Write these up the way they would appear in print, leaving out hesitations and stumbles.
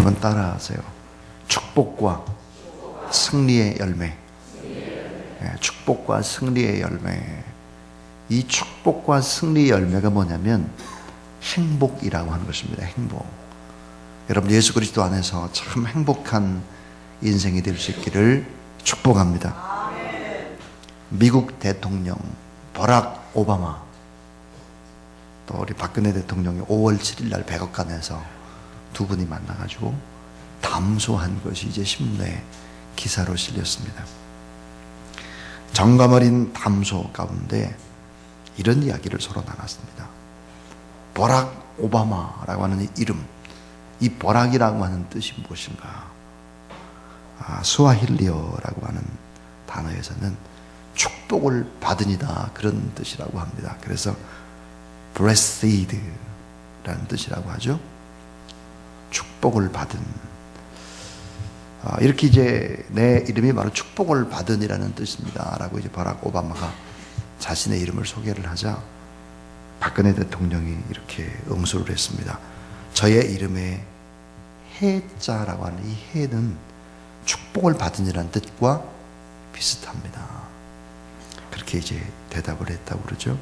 여러분 따라하세요. 축복과 승리의 열매. 축복과 승리의 열매. 이 축복과 승리의 열매가 뭐냐면 행복이라고 하는 것입니다. 행복. 여러분 예수 그리스도 안에서 참 행복한 인생이 될 수 있기를 축복합니다. 미국 대통령 버락 오바마, 또 우리 박근혜 대통령이 5월 7일 날 백악관에서 두 분이 만나가지고 담소한 것이 이제 신문에 기사로 실렸습니다. 정감 어린 담소 가운데 이런 이야기를 서로 나눴습니다. 버락 오바마라고 하는 이 이름, 이 버락이라고 하는 뜻이 무엇인가? 스와힐리어라고 하는 단어에서는 축복을 받으니다 그런 뜻이라고 합니다. 그래서 blessed라는 뜻이라고 하죠. 축복을 받은. 이렇게 이제 내 이름이 바로 축복을 받은이라는 뜻입니다 라고 이제 버락 오바마가 자신의 이름을 소개를 하자 박근혜 대통령이 이렇게 응수를 했습니다. 저의 이름에 해자라고 하는 이 해는 축복을 받은이라는 뜻과 비슷합니다. 그렇게 이제 대답을 했다고 그러죠.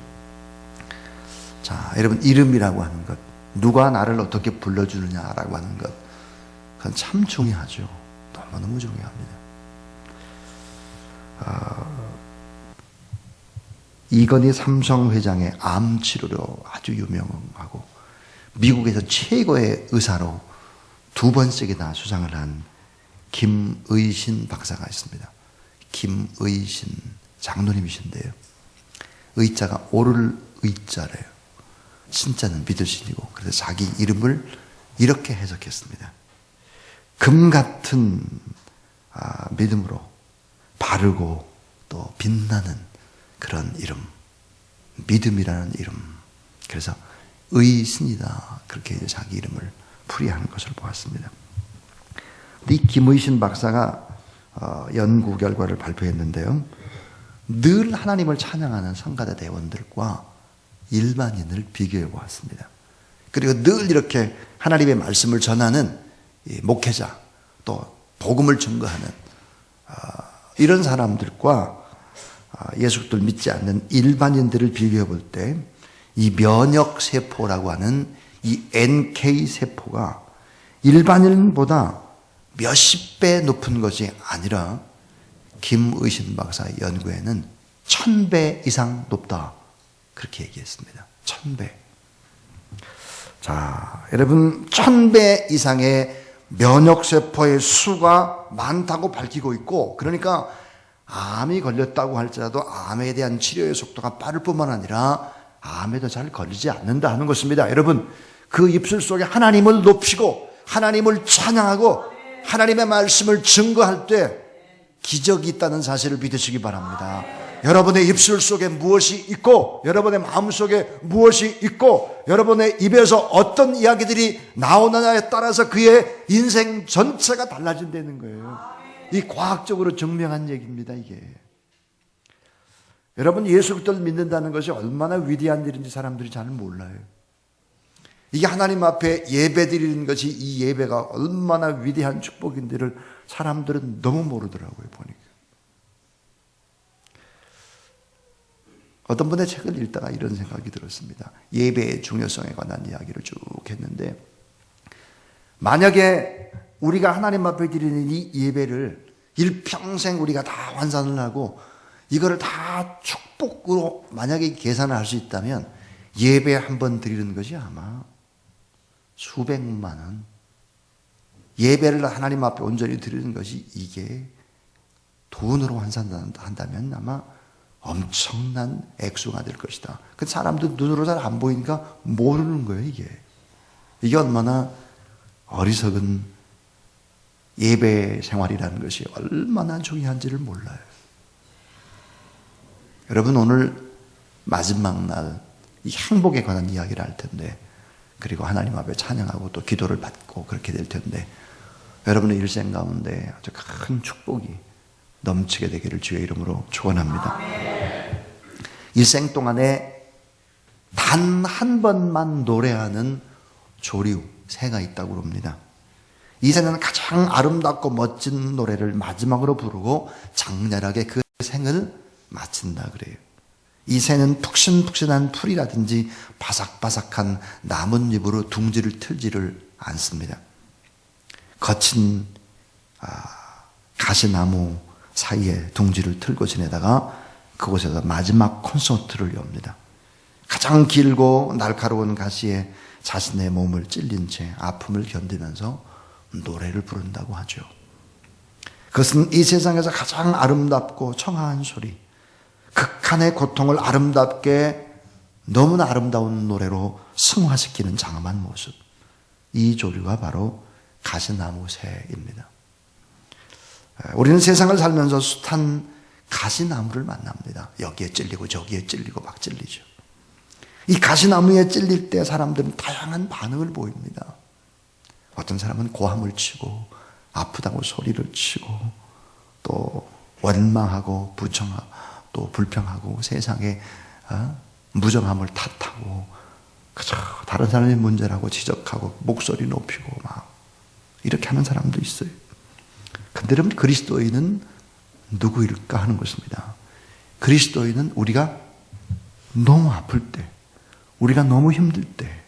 자, 여러분 이름이라고 하는 것, 누가 나를 어떻게 불러주느냐라고 하는 것, 그건 참 중요하죠. 너무너무 중요합니다. 이건희 삼성 회장의 암 치료로 아주 유명하고 미국에서 최고의 의사로 2번씩이나 수상을 한 김의신 박사가 있습니다. 김의신 장로님이신데요. 의자가 오를 의자래요. 신자는 믿을 신이고, 그래서 자기 이름을 이렇게 해석했습니다. 금 같은 믿음으로 바르고 또 빛나는 그런 이름, 믿음이라는 이름. 그래서 의신이다, 그렇게 이제 자기 이름을 풀이하는 것을 보았습니다. 이 김의신 박사가 연구 결과를 발표했는데요, 늘 하나님을 찬양하는 성가대 대원들과 일반인을 비교해 보았습니다. 그리고 늘 이렇게 하나님의 말씀을 전하는 목회자, 또 복음을 증거하는 이런 사람들과 예수를 믿지 않는 일반인들을 비교해 볼 때 이 면역세포라고 하는 이 NK세포가 일반인보다 몇십 배 높은 것이 아니라 김의신 박사의 연구에는 1000배 이상 높다, 그렇게 얘기했습니다. 1000배. 자, 여러분 1000배 이상의 면역세포의 수가 많다고 밝히고 있고, 그러니까 암이 걸렸다고 할지라도 암에 대한 치료의 속도가 빠를 뿐만 아니라 암에도 잘 걸리지 않는다 하는 것입니다. 여러분 그 입술 속에 하나님을 높이고 하나님을 찬양하고 하나님의 말씀을 증거할 때 기적이 있다는 사실을 믿으시기 바랍니다. 여러분의 입술 속에 무엇이 있고 여러분의 마음 속에 무엇이 있고 여러분의 입에서 어떤 이야기들이 나오느냐에 따라서 그의 인생 전체가 달라진다는 거예요. 이 과학적으로 증명한 얘기입니다. 이게 여러분 예수 그리스도를 믿는다는 것이 얼마나 위대한 일인지 사람들이 잘 몰라요. 이게 하나님 앞에 예배드리는 것이, 이 예배가 얼마나 위대한 축복인지를 사람들은 너무 모르더라고요. 보니까 어떤 분의 책을 읽다가 이런 생각이 들었습니다. 예배의 중요성에 관한 이야기를 쭉 했는데, 만약에 우리가 하나님 앞에 드리는 이 예배를 일평생 우리가 다 환산을 하고 이거를 다 축복으로 만약에 계산을 할 수 있다면 예배 한 번 드리는 것이 아마 수백만 원, 예배를 하나님 앞에 온전히 드리는 것이 이게 돈으로 환산한다면 아마 엄청난 액수가 될 것이다. 그 사람들 눈으로 잘 안 보이니까 모르는 거예요. 이게 얼마나 어리석은 예배 생활이라는 것이 얼마나 중요한지를 몰라요. 여러분 오늘 마지막 날 이 행복에 관한 이야기를 할 텐데, 그리고 하나님 앞에 찬양하고 또 기도를 받고 그렇게 될 텐데, 여러분의 일생 가운데 아주 큰 축복이 넘치게 되기를 주의 이름으로 축원합니다. 일생 동안에 단 한 번만 노래하는 조류 새가 있다고 합니다. 이새는 가장 아름답고 멋진 노래를 마지막으로 부르고 장렬하게 그 생을 마친다 그래요. 이새는 푹신푹신한 풀이라든지 바삭바삭한 나뭇잎으로 둥지를 틀지를 않습니다. 거친 가시나무 사이에 둥지를 틀고 지내다가 그곳에서 마지막 콘서트를 엽니다. 가장 길고 날카로운 가시에 자신의 몸을 찔린 채 아픔을 견디면서 노래를 부른다고 하죠. 그것은 이 세상에서 가장 아름답고 청아한 소리, 극한의 고통을 아름답게 너무나 아름다운 노래로 승화시키는 장엄한 모습, 이 조류가 바로 가시나무새입니다. 우리는 세상을 살면서 숱한 가시나무를 만납니다. 여기에 찔리고 저기에 찔리고 막 찔리죠. 이 가시나무에 찔릴 때 사람들은 다양한 반응을 보입니다. 어떤 사람은 고함을 치고 아프다고 소리를 치고 또 원망하고 부정하고 또 불평하고 세상에 무정함을 탓하고 그저 다른 사람의 문제라고 지적하고 목소리 높이고 막 이렇게 하는 사람도 있어요. 근데 여러분, 그리스도인은 누구일까 하는 것입니다. 그리스도인은 우리가 너무 아플 때, 우리가 너무 힘들 때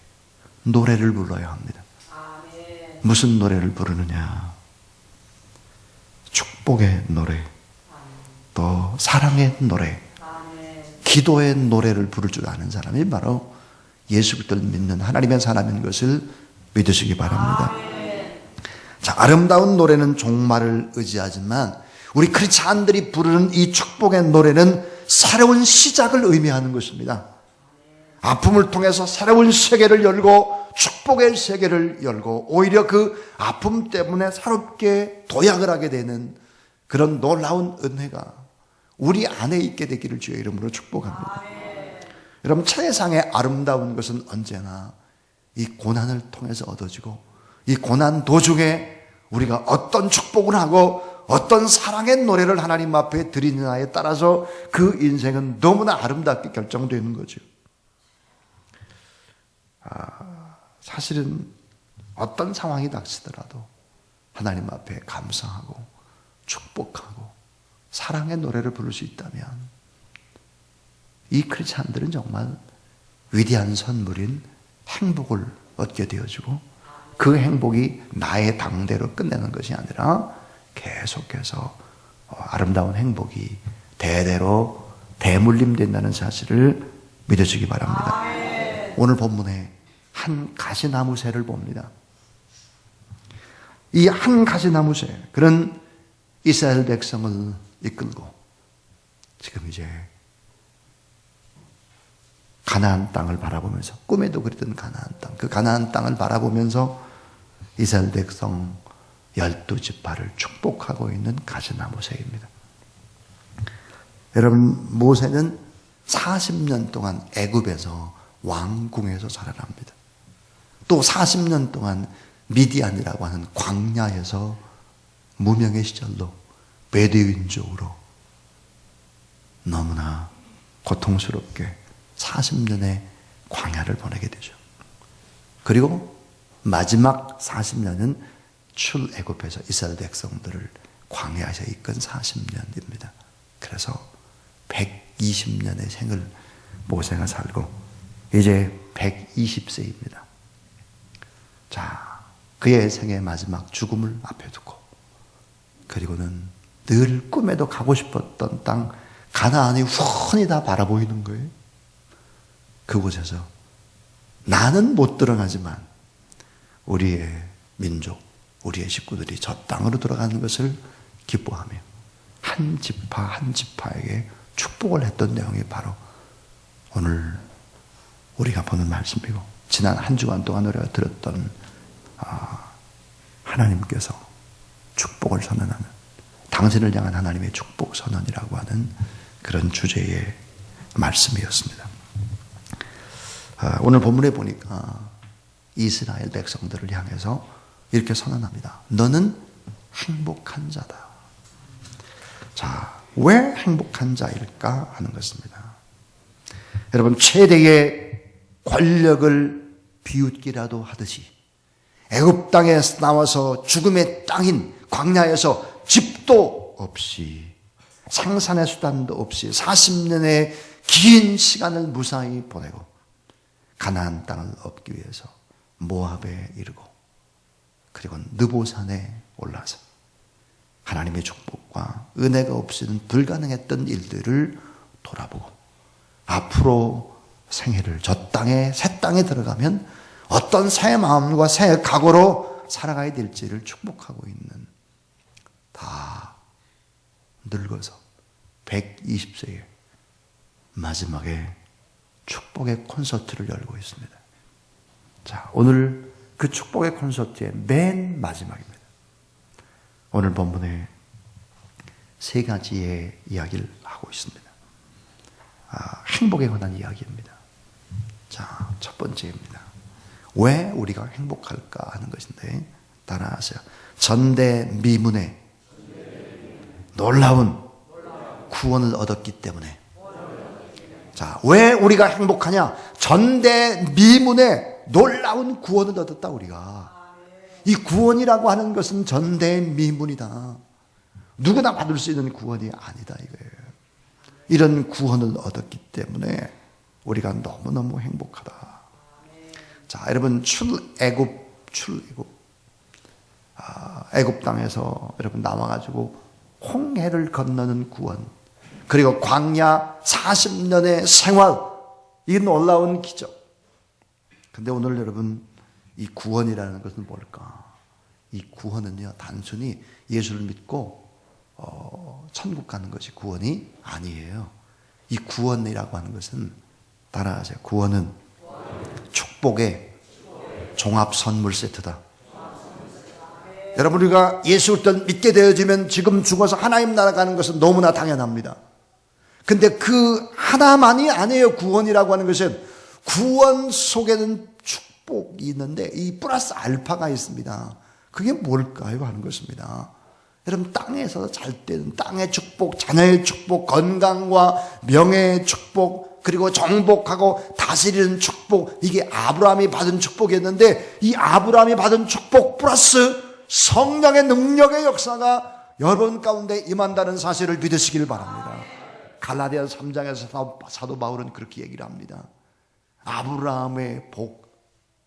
노래를 불러야 합니다. 무슨 노래를 부르느냐? 축복의 노래, 또 사랑의 노래, 기도의 노래를 부를 줄 아는 사람이 바로 예수 그리스도를 믿는 하나님의 사람인 것을 믿으시기 바랍니다. 자, 아름다운 노래는 종말을 의지하지만 우리 크리스찬들이 부르는 이 축복의 노래는 새로운 시작을 의미하는 것입니다. 아픔을 통해서 새로운 세계를 열고 축복의 세계를 열고 오히려 그 아픔 때문에 새롭게 도약을 하게 되는 그런 놀라운 은혜가 우리 안에 있게 되기를 주의 이름으로 축복합니다. 여러분, 세상의 아름다운 것은 언제나 이 고난을 통해서 얻어지고 이 고난 도중에 우리가 어떤 축복을 하고 어떤 사랑의 노래를 하나님 앞에 드리느냐에 따라서 그 인생은 너무나 아름답게 결정되는 거죠. 사실은 어떤 상황이 닥치더라도 하나님 앞에 감사하고 축복하고 사랑의 노래를 부를 수 있다면 이 크리스찬들은 정말 위대한 선물인 행복을 얻게 되어지고 그 행복이 나의 당대로 끝내는 것이 아니라 계속해서 아름다운 행복이 대대로 대물림된다는 사실을 믿으시기 바랍니다. 오늘 본문에 한 가시나무새를 봅니다. 이 한 가시나무새, 그런 이스라엘 백성을 이끌고 지금 이제 가나안 땅을 바라보면서, 꿈에도 그리던 가나안 땅, 그 가나안 땅을 바라보면서 이스라엘 백성 12지파를 축복하고 있는 가시나무새입니다. 여러분, 모세는 40년 동안 애굽에서 왕궁에서 살아납니다. 또 40년 동안 미디안이라고 하는 광야에서 무명의 시절로 베두인족으로 너무나 고통스럽게 40년의 광야를 보내게 되죠. 그리고 마지막 40년은 출애굽해서 이스라엘 백성들을 광야에서 이끈 40년입니다. 그래서 120년의 생을 모세가 살고 이제 120세입니다. 자, 그의 생의 마지막 죽음을 앞에 두고 그리고는 늘 꿈에도 가고 싶었던 땅 가나안이 훤히 다 바라보이는 거예요. 그곳에서 나는 못 들어가지만 우리의 민족, 우리의 식구들이 저 땅으로 들어가는 것을 기뻐하며 한 지파 한 지파에게 축복을 했던 내용이 바로 오늘 우리가 보는 말씀이고 지난 한 주간 동안 우리가 들었던 하나님께서 축복을 선언하는, 당신을 향한 하나님의 축복 선언이라고 하는 그런 주제의 말씀이었습니다. 오늘 본문에 보니까 이스라엘 백성들을 향해서 이렇게 선언합니다. 너는 행복한 자다. 자, 왜 행복한 자일까 하는 것입니다. 여러분, 최대의 권력을 비웃기라도 하듯이 애굽 땅에서 나와서 죽음의 땅인 광야에서 집도 없이 생산의 수단도 없이 40년의 긴 시간을 무사히 보내고 가나안 땅을 얻기 위해서 모압에 이르고 그리고 느보산에 올라서 하나님의 축복과 은혜가 없이는 불가능했던 일들을 돌아보고 앞으로 생애를 저 땅에 새 땅에 들어가면 어떤 새 마음과 새 각오로 살아가야 될지를 축복하고 있는 다 늙어서 120세에 마지막에 축복의 콘서트를 열고 있습니다. 자, 오늘 그 축복의 콘서트의 맨 마지막입니다. 오늘 본문에 세 가지의 이야기를 하고 있습니다. 행복에 관한 이야기입니다. 자, 첫 번째입니다. 왜 우리가 행복할까 하는 것인데 따라하세요. 전대미문의 놀라운 구원을 얻었기 때문에. 자, 왜 우리가 행복하냐? 전대미문의 놀라운 구원을 얻었다 우리가. 이 구원이라고 하는 것은 전대미문이다. 누구나 받을 수 있는 구원이 아니다 이거예요. 이런 구원을 얻었기 때문에 우리가 너무너무 행복하다. 자, 여러분 출애굽 애굽 땅에서 여러분 나와가지고 홍해를 건너는 구원, 그리고 광야 40년의 생활, 이 놀라운 기적. 근데 오늘 여러분 이 구원이라는 것은 뭘까? 이 구원은요 단순히 예수를 믿고 천국 가는 것이 구원이 아니에요. 이 구원이라고 하는 것은 따라하세요. 구원은 축복의 종합 선물 세트다. 여러분 우리가 예수 그리스도를 믿게 되어지면 지금 죽어서 하나님 나라 가는 것은 너무나 당연합니다. 근데 그 하나만이 아니에요. 구원이라고 하는 것은 구원 속에는 축복이 있는데 이 플러스 알파가 있습니다. 그게 뭘까요? 하는 것입니다. 여러분 땅에서 잘 때는 땅의 축복, 자녀의 축복, 건강과 명예의 축복, 그리고 정복하고 다스리는 축복, 이게 아브라함이 받은 축복이었는데 이 아브라함이 받은 축복 플러스 성령의 능력의 역사가 여러분 가운데 임한다는 사실을 믿으시길 바랍니다. 갈라디아서 3장에서 사도 바울은 그렇게 얘기를 합니다. 아브라함의 복,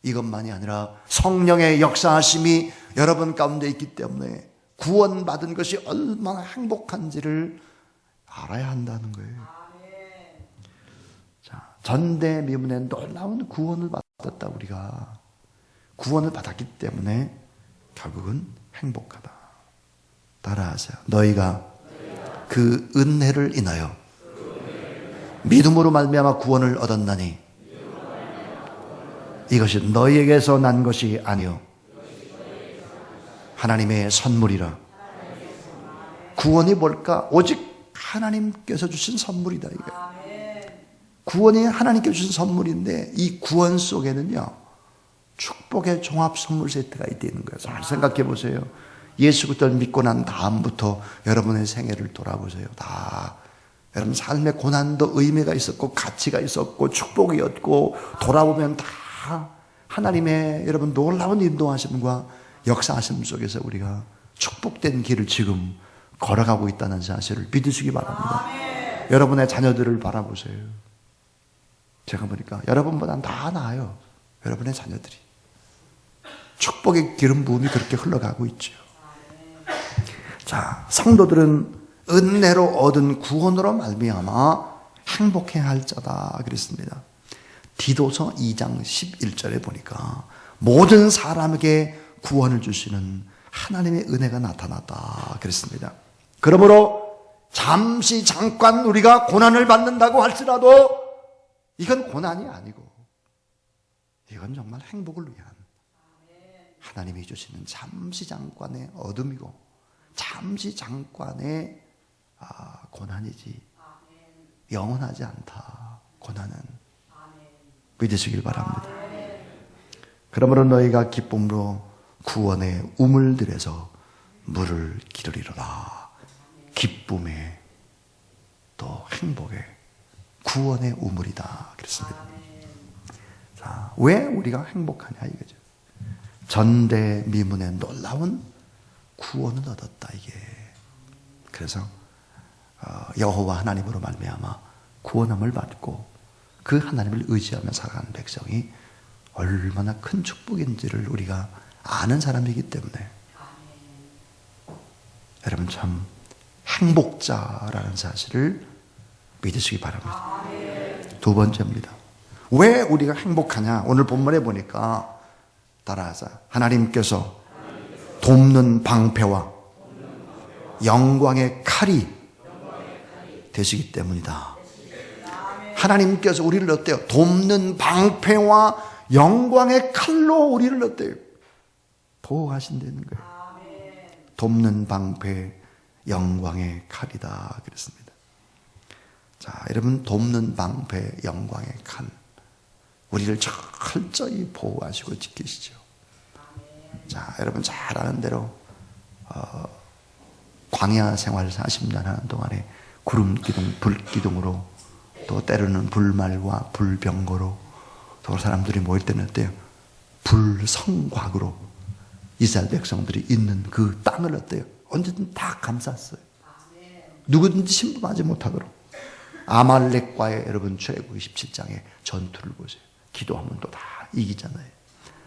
이것만이 아니라 성령의 역사하심이 여러분 가운데 있기 때문에 구원받은 것이 얼마나 행복한지를 알아야 한다는 거예요. 자, 전대미문의 놀라운 구원을 받았다. 우리가 구원을 받았기 때문에 결국은 행복하다. 따라하세요. 너희가 그 은혜를 인하여 믿음으로 말미암아 구원을 얻었나니 이것이 너희에게서 난 것이 아니요 하나님의 선물이라. 구원이 뭘까? 오직 하나님께서 주신 선물이다 이거예요. 구원이 하나님께서 주신 선물인데 이 구원 속에는요 축복의 종합 선물 세트가 있다는 거예요. 잘 생각해 보세요. 예수 그리스도를 믿고 난 다음부터 여러분의 생애를 돌아보세요. 다 여러분 삶의 고난도 의미가 있었고 가치가 있었고 축복이었고 돌아보면 다 하나님의 여러분 놀라운 인도하심과 역사하심 속에서 우리가 축복된 길을 지금 걸어가고 있다는 사실을 믿으시기 바랍니다. 여러분의 자녀들을 바라보세요. 제가 보니까 여러분보다 다 나아요. 여러분의 자녀들이 축복의 기름 부음이 그렇게 흘러가고 있죠. 자, 성도들은 은혜로 얻은 구원으로 말미암아 행복해야 할 자다 그랬습니다. 디도서 2장 11절에 보니까 모든 사람에게 구원을 주시는 하나님의 은혜가 나타났다 그랬습니다. 그러므로 잠시 잠깐 우리가 고난을 받는다고 할지라도 이건 고난이 아니고 이건 정말 행복을 위한 하나님이 주시는 잠시 잠깐의 어둠이고 잠시 잠깐의 고난이지 영원하지 않다. 고난은 믿으시길 바랍니다. 그러므로 너희가 기쁨으로 구원의 우물들에서 물을 기르리로다. 기쁨의 또 행복의 구원의 우물이다 그랬습니다. 자, 왜 우리가 행복하냐 이거죠. 전대미문의 놀라운 구원을 얻었다 이게. 그래서 여호와 하나님으로 말미암아 구원함을 받고 그 하나님을 의지하며 살아가는 백성이 얼마나 큰 축복인지를 우리가 아는 사람이기 때문에 여러분 참 행복자라는 사실을 믿으시기 바랍니다. 두 번째입니다. 왜 우리가 행복하냐? 오늘 본문에 보니까 따라하자. 하나님께서 돕는 방패와 영광의 칼이 되시기 때문이다. 하나님께서 우리를 어때요? 돕는 방패와 영광의 칼로 우리를 어때요? 보호하신다는 거예요. 돕는 방패, 영광의 칼이다 그랬습니다. 자, 여러분 돕는 방패, 영광의 칼. 우리를 철저히 보호하시고 지키시죠. 자, 여러분 잘 아는 대로 광야 생활 40년 하는 동안에 구름기둥, 불기둥으로 또 때로는 불말과 불병거로 또 사람들이 모일 때는 어때요? 불성곽으로 이스라엘 백성들이 있는 그 땅을 어때요? 언제든 다 감쌌어요. 누구든지 침범하지 못하도록. 아말렉과의 여러분 출애굽기 17장의 전투를 보세요. 기도하면 또 다 이기잖아요.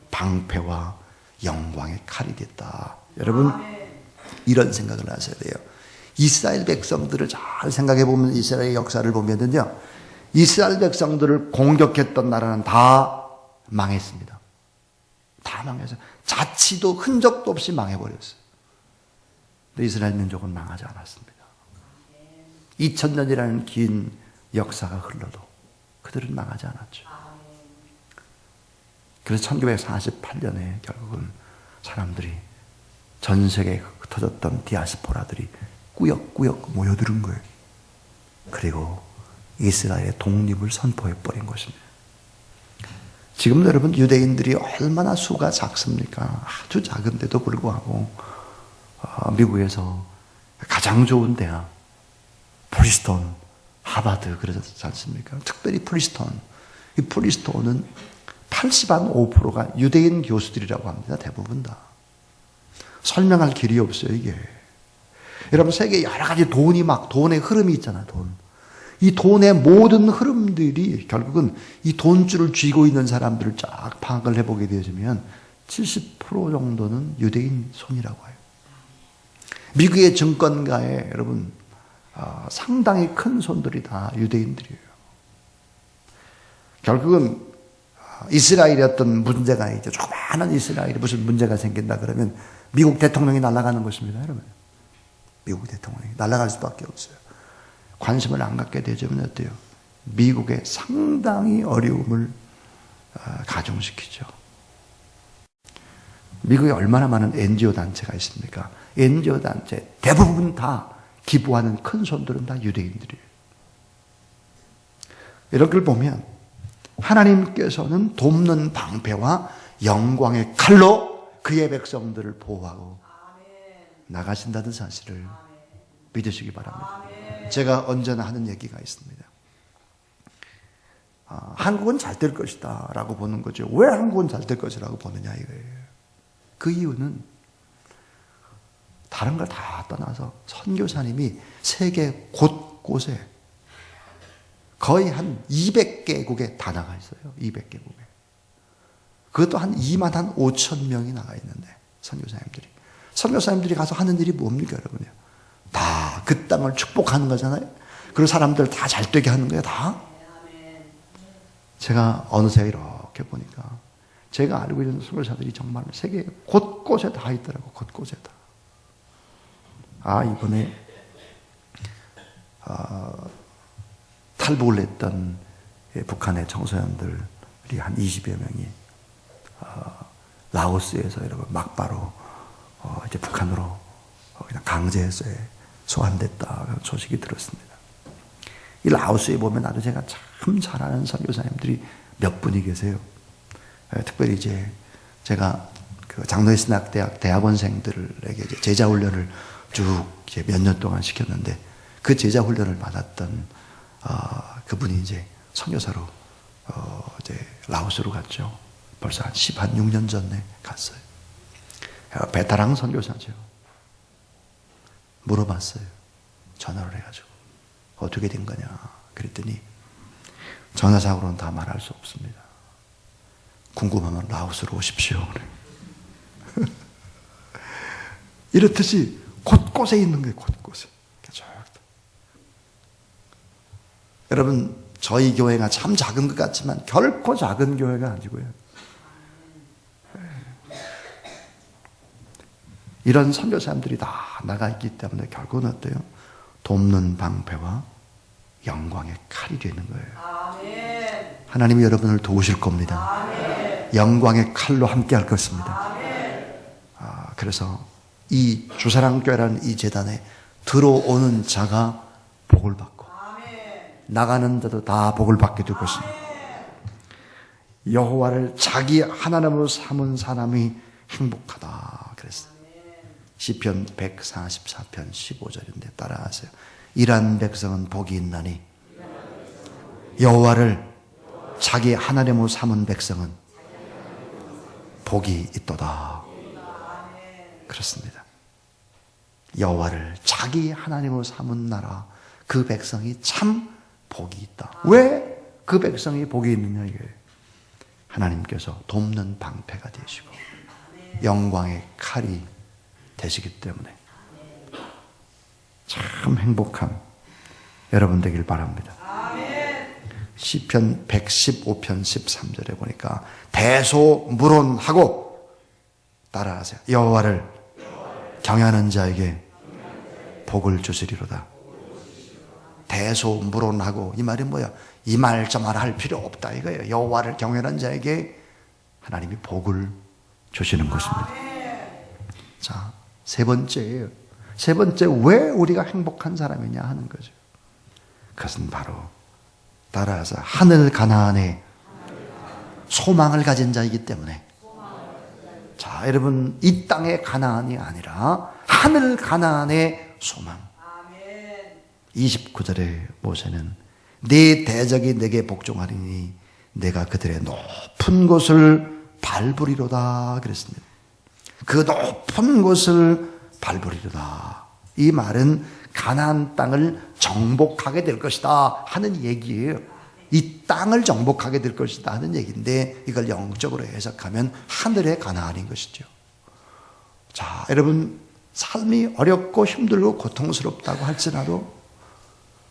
방패와 영광의 칼이 됐다. 여러분 이런 생각을 하셔야 돼요. 이스라엘 백성들을 잘 생각해 보면 이스라엘의 역사를 보면은요, 이스라엘 백성들을 공격했던 나라는 다 망했습니다. 다 망해서 자치도 흔적도 없이 망해버렸어요. 근데 이스라엘 민족은 망하지 않았습니다. 2000년이라는 긴 역사가 흘러도 그들은 망하지 않았죠. 그래서 1948년에 결국은 사람들이 전 세계에 흩어졌던 디아스포라들이 꾸역꾸역 모여드는 거예요. 그리고 이스라엘의 독립을 선포해버린 것입니다. 지금도 여러분 유대인들이 얼마나 수가 작습니까? 아주 작은데도 불구하고 미국에서 가장 좋은 대학 프리스톤, 하버드 그러지 않습니까? 특별히 프리스톤. 이 프리스톤은 80.5%가 유대인 교수들이라고 합니다. 대부분 다. 설명할 길이 없어요, 이게. 여러분, 세계에 여러 가지 돈이 막, 돈의 흐름이 있잖아요, 돈. 이 돈의 모든 흐름들이 결국은 이 돈줄을 쥐고 있는 사람들을 쫙 파악을 해보게 되어지면 70% 정도는 유대인 손이라고 해요. 미국의 증권가에 여러분, 상당히 큰 손들이 다 유대인들이에요. 결국은 이스라엘이 어떤 문제가 있죠. 조그마한 이스라엘이 무슨 문제가 생긴다 그러면 미국 대통령이 날아가는 것입니다, 여러분. 미국 대통령이 날아갈 수밖에 없어요. 관심을 안 갖게 되면 어때요? 미국에 상당히 어려움을 가중시키죠. 미국에 얼마나 많은 NGO 단체가 있습니까? NGO 단체 대부분 다 기부하는 큰 손들은 다 유대인들이에요. 이런 걸 보면 하나님께서는 돕는 방패와 영광의 칼로 그의 백성들을 보호하고 나가신다는 사실을 믿으시기 바랍니다. 제가 언제나 하는 얘기가 있습니다. 한국은 잘 될 것이다 라고 보는 거죠. 왜 한국은 잘 될 것이라고 보느냐 이거예요. 그 이유는 다른 걸 다 떠나서 선교사님이 세계 곳곳에 거의 한 200개국에 다 나가 있어요. 200개국에. 그것도 한 2만 5천 명이 나가 있는데 선교사님들이. 선교사님들이 가서 하는 일이 뭡니까 여러분요? 다 그 땅을 축복하는 거잖아요. 그리고 사람들 다 잘 되게 하는 거예요. 다. 제가 어느새 이렇게 보니까 제가 알고 있는 선교사들이 정말 세계 곳곳에 다 있더라고. 곳곳에 다. 이번에 탈북을 했던 북한의 청소년들이 한 20여 명이 라오스에서 여러분 막바로 이제 북한으로 그냥 강제해서 소환됐다 소식이 들었습니다. 이 라오스에 보면 아주 제가 참 잘 아는 선교사님들이 몇 분이 계세요. 특별히 이제 제가 그 장로의신학대학 대학원생들에게 이제 제자 훈련을 쭉 이제 몇 년 동안 시켰는데 그 제자 훈련을 받았던 그분이 이제 선교사로 이제 라오스로 갔죠. 벌써 한 6년 전에 갔어요. 베테랑 선교사죠. 물어봤어요. 전화를 해가지고 어떻게 된 거냐 그랬더니 전화상으로는 다 말할 수 없습니다. 궁금하면 라오스로 오십시오. 이렇듯이 곳곳에 있는 거예요. 곳곳에. 여러분 저희 교회가 참 작은 것 같지만 결코 작은 교회가 아니고요. 이런 선교사님들이 다 나가 있기 때문에 결국은 어때요? 돕는 방패와 영광의 칼이 되는 거예요. 하나님이 여러분을 도우실 겁니다. 영광의 칼로 함께 할 것입니다. 그래서 이 주사랑교회라는 이 재단에 들어오는 자가 복을 받고 나가는 자도 다 복을 받게 될 것입니다. 여호와를 자기 하나님으로 삼은 사람이 행복하다 그랬어요. 시편 144편 15절인데 따라하세요. 이러한 백성은 복이 있나니 여호와를 자기 하나님으로 삼은 백성은 복이 있도다. 그렇습니다. 여호와를 자기 하나님으로 삼은 나라 그 백성이 참 복이 있다. 왜 그 백성이 복이 있느냐 이게 하나님께서 돕는 방패가 되시고 영광의 칼이 되시기 때문에 참 행복한 여러분 되길 바랍니다. 시편 115편 13절에 보니까 대소물온하고 따라하세요. 여호와를 경외하는 자에게 복을 주시리로다. 대소물온하고 이 말이 뭐야? 이 말 저 말 할 필요 없다 이거예요. 여호와를 경외하는 자에게 하나님이 복을 주시는 것입니다. 자, 세 번째예요. 세 번째 왜 우리가 행복한 사람이냐 하는 거죠. 그것은 바로 따라서 하늘 가나안에 소망을 가진 자이기 때문에. 자, 여러분 이 땅의 가나안이 아니라 하늘 가나안의 소망. 29절에 모세는 네 대적이 내게 복종하리니 내가 그들의 높은 곳을 밟으리로다 그랬습니다. 그 높은 곳을 밟으리로다. 이 말은 가나안 땅을 정복하게 될 것이다 하는 얘기예요. 이 땅을 정복하게 될 것이다 하는 얘기인데 이걸 영적으로 해석하면 하늘의 가나안인 것이죠. 자, 여러분 삶이 어렵고 힘들고 고통스럽다고 할지라도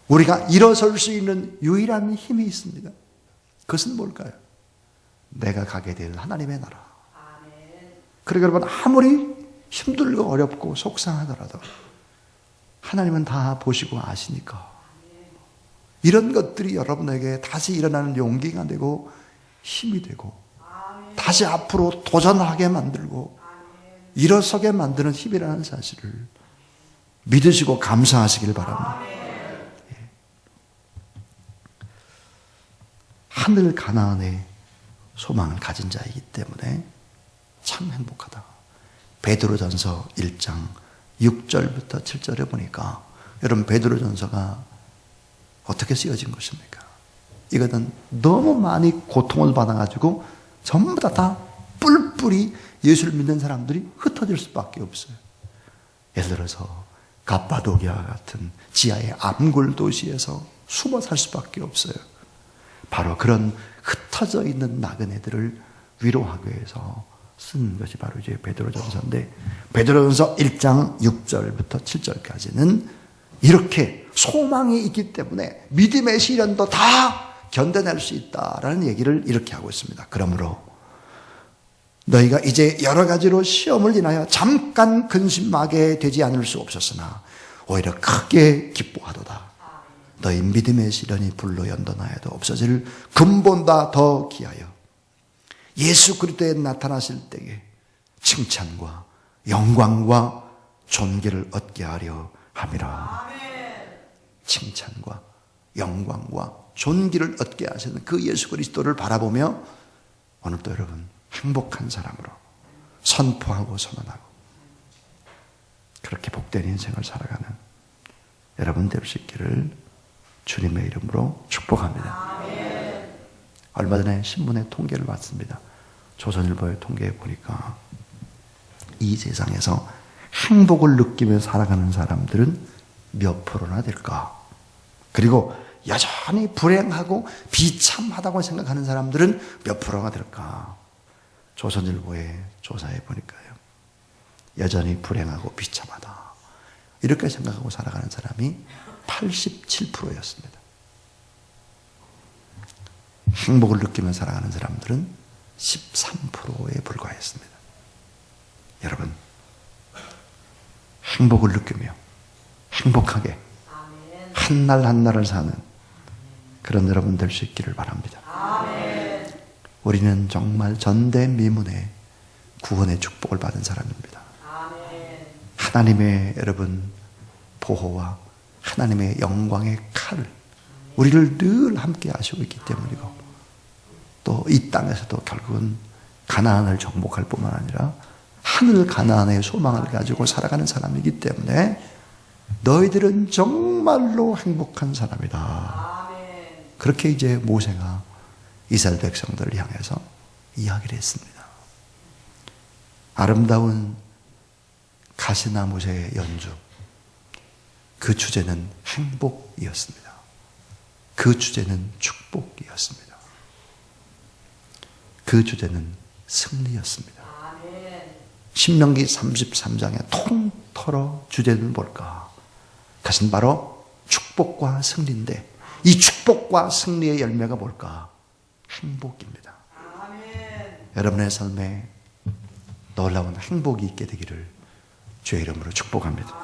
우리가 일어설 수 있는 유일한 힘이 있습니다. 그것은 뭘까요? 내가 가게 될 하나님의 나라. 그러니까 여러분 아무리 힘들고 어렵고 속상하더라도 하나님은 다 보시고 아시니까 이런 것들이 여러분에게 다시 일어나는 용기가 되고 힘이 되고 다시 앞으로 도전하게 만들고 일어서게 만드는 힘이라는 사실을 믿으시고 감사하시길 바랍니다. 하늘 가나안의 소망을 가진 자이기 때문에 참 행복하다. 베드로전서 1장 6절부터 7절에 보니까 여러분 베드로전서가 어떻게 쓰여진 것입니까? 이거는 너무 많이 고통을 받아가지고 전부 다 뿔뿔이 예수를 믿는 사람들이 흩어질 수밖에 없어요. 예를 들어서 갑바도기아 같은 지하의 암굴 도시에서 숨어 살 수밖에 없어요. 바로 그런 흩어져 있는 나그네들을 위로하기 위해서 쓴 것이 바로 이제 베드로전서인데 베드로전서 1장 6절부터 7절까지는 이렇게 소망이 있기 때문에 믿음의 시련도 다 견뎌낼 수 있다라는 얘기를 이렇게 하고 있습니다. 그러므로 너희가 이제 여러 가지로 시험을 인하여 잠깐 근심하게 되지 않을 수 없었으나 오히려 크게 기뻐하도다. 너희 믿음의 시련이 불로 연단하여도 없어질 근본보다 더 기하여 예수 그리스도에 나타나실 때에 칭찬과 영광과 존귀를 얻게 하려 함이라. 칭찬과 영광과 존귀를 얻게 하시는 그 예수 그리스도를 바라보며 오늘도 여러분 행복한 사람으로 선포하고 선언하고 그렇게 복된 인생을 살아가는 여러분 될 수 있기를 주님의 이름으로 축복합니다. 얼마 전에 신문에 통계를 봤습니다. 조선일보의 통계에 보니까 이 세상에서 행복을 느끼며 살아가는 사람들은 몇 프로나 될까? 그리고 여전히 불행하고 비참하다고 생각하는 사람들은 몇 프로가 될까? 조선일보의 조사해 보니까요, 여전히 불행하고 비참하다 이렇게 생각하고 살아가는 사람이 87%였습니다. 행복을 느끼며 살아가는 사람들은 13%에 불과했습니다. 여러분, 행복을 느끼며 행복하게 한 날 한 날을 사는 그런 여러분 될 수 있기를 바랍니다. 우리는 정말 전대미문의 구원의 축복을 받은 사람입니다. 하나님의 여러분 보호와 하나님의 영광의 칼을 우리를 늘 함께 하시고 있기 때문이고, 또 이 땅에서도 결국은 가나안을 정복할 뿐만 아니라 하늘 가나안의 소망을 가지고 살아가는 사람이기 때문에 너희들은 정말로 행복한 사람이다. 그렇게 이제 모세가 이스라엘 백성들을 향해서 이야기를 했습니다. 아름다운 가시나무새의 연주, 그 주제는 행복이었습니다. 그 주제는 축복이었습니다. 그 주제는 승리였습니다. 신명기 33장의 통틀어 주제는 뭘까? 그것은 바로 축복과 승리인데, 이 축복과 승리의 열매가 뭘까? 행복입니다. 여러분의 삶에 놀라운 행복이 있게 되기를 주의 이름으로 축복합니다.